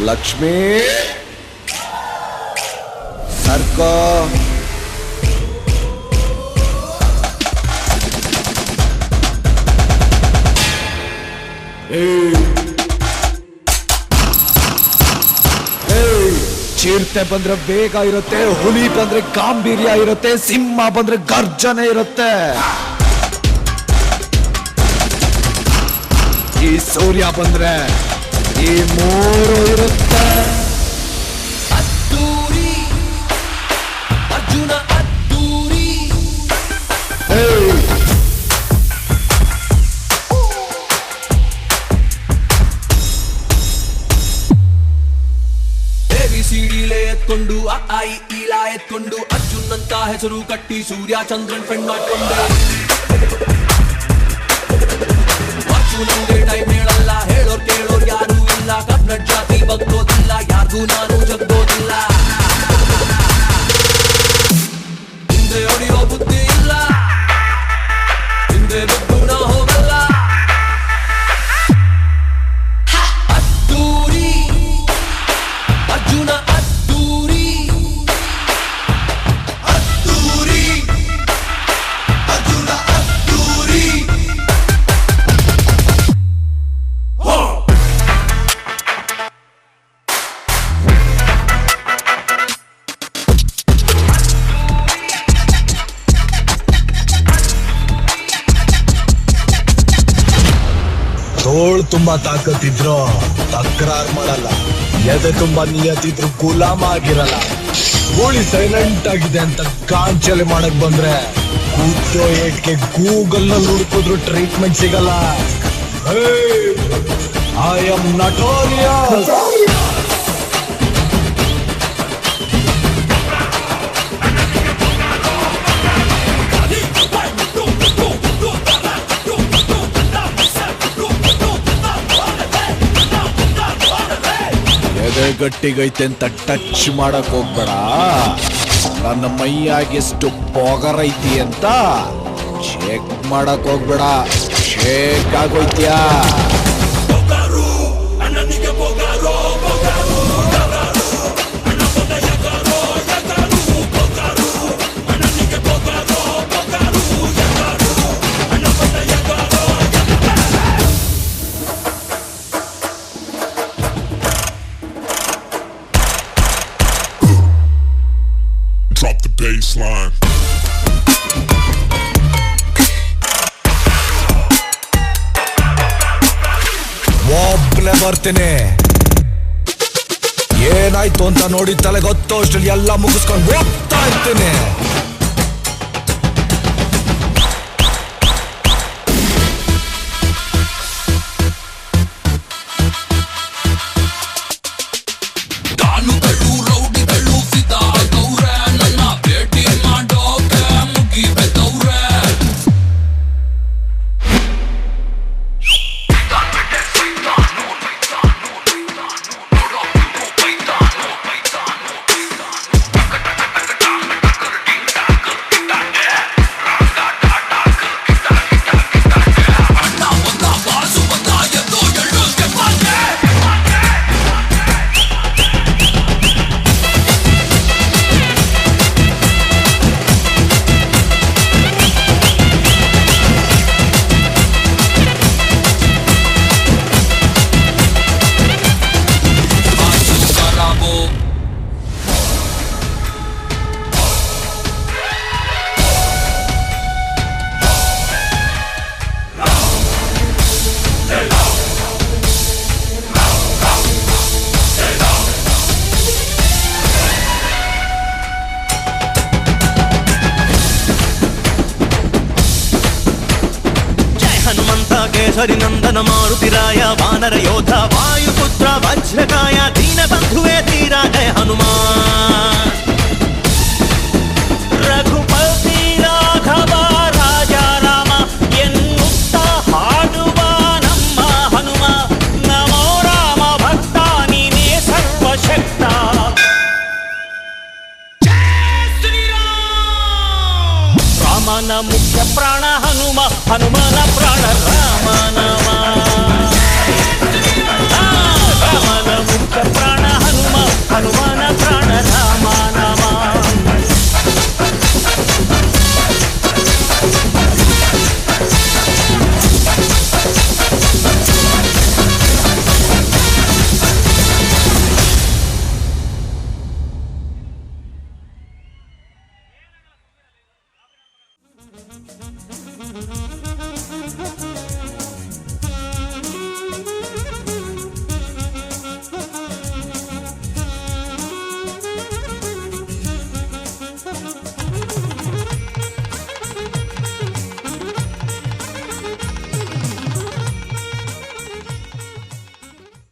ಲಕ್ಷ್ಮೀ ಸರ್ಕೋ ಚಿರತೆ ಬಂದ್ರೆ ಬೇಗ ಇರುತ್ತೆ, ಹುಲಿ ಬಂದ್ರೆ ಗಾಂಭೀರ್ಯ ಇರುತ್ತೆ, ಸಿಂಹ ಬಂದ್ರೆ ಗರ್ಜನೆ ಇರುತ್ತೆ. ಈ ಸೂರ್ಯ ಬಂದ್ರೆ ಈ ಮೂರು ಇರುತ್ತೆ. ಅದ್ದೂರಿ ಅರ್ಜುನ ಅದ್ದೂರಿ. ABCD ಎತ್ಕೊಂಡು ಅ ಇ ಈಲ ಎತ್ಕೊಂಡು ಅರ್ಜುನ್ ಅಂತ ಹೆಸರು ಕಟ್ಟಿ ಸೂರ್ಯ ಚಂದ್ರನ್ ಫ್ರೆಂಡ್ ಮಾಡ್ಕೊಂಡೆ. ನಂಗೆ ಟೈಮ್ ಹೇಳಲ್ಲ, ಹೇಳೋರ್ ಕೇಳೋರ್ ಯಾರು ಇಲ್ಲ, ಕನ್ನಡ ಜಾತಿ ಬಗ್ಗೋದಿಲ್ಲ, ಯಾರಿಗೂ ನಾನು ಜಗ್ಗೋದಿಲ್ಲ. ಹಿಂದೆ ಹೊಡೆಯೋ ಬುದ್ಧಿ ಇಲ್ಲ, ಹಿಂದೆ ಬಿದ್ದು ನಾ ಹೋಗಲ್ಲ. ಅದ್ದೂರಿ ಅರ್ಜುನ ಅದ್ದೂರಿ. ಅದ್ದೂರಿ ಅರ್ಜುನ ಅದ್ದೂರಿ. ತೋಳ್ ತುಂಬಾ ತಾಕತ್ತಿದ್ರು ತಕರಾರ್ ಮಾಡಲ್ಲ, ಎದೆ ತುಂಬಾ ನಿಯತ್ತಿದ್ರು ಗುಲಾಮ ಆಗಿರಲ್ಲ. ಗೋಳಿ ಸೈಲೆಂಟ್ ಆಗಿದೆ ಅಂತ ಕಾಂಚಲಿ ಮಾಡಕ್ ಬಂದ್ರೆ ಕೂತೋ ಏಟ್ಗೆ ಗೂಗಲ್ ನಲ್ಲಿ ಹುಡುಕಿದ್ರು ಟ್ರೀಟ್ಮೆಂಟ್ ಸಿಗಲ್ಲ. I am notorious. ಎದೆ ಗಟ್ಟಿಗೈತೆ ಅಂತ ಟಚ್ ಮಾಡಕ್ ಹೋಗ್ಬೇಡ. ನನ್ನ ಮೈಯಾಗಿ ಎಷ್ಟು ಪೊಗರೈತಿ ಅಂತ ಚೆಕ್ ಮಾಡಕ್ ಹೋಗ್ಬೇಡ, ಶೇಕ್ ಆಗೋಯ್ತ್ಯಾ. Drop the baseline. ಒಬ್ನೇ ಬರ್ತೀನಿ, ಏನಾಯ್ತು ಅಂತ ನೋಡಿ ತಲೆ ಗೊತ್ತೋ ಅಷ್ಟರಲ್ಲಿ ಎಲ್ಲ ಮುಗಿಸ್ಕೊಂಡು ಹೋಗ್ತಾ ಇರ್ತೀನಿ. ಕೇಸರಿ ನಂದನ ಮಾರುತಿರಾಯ ವಾನರ ಯೋಧ ವಾಯುಪುತ್ರ ವಜ್ರಕಾಯ ದೀನ ಬಂಧುವೇ ತೀರ ಜಯ ಹನುಮಾನ್.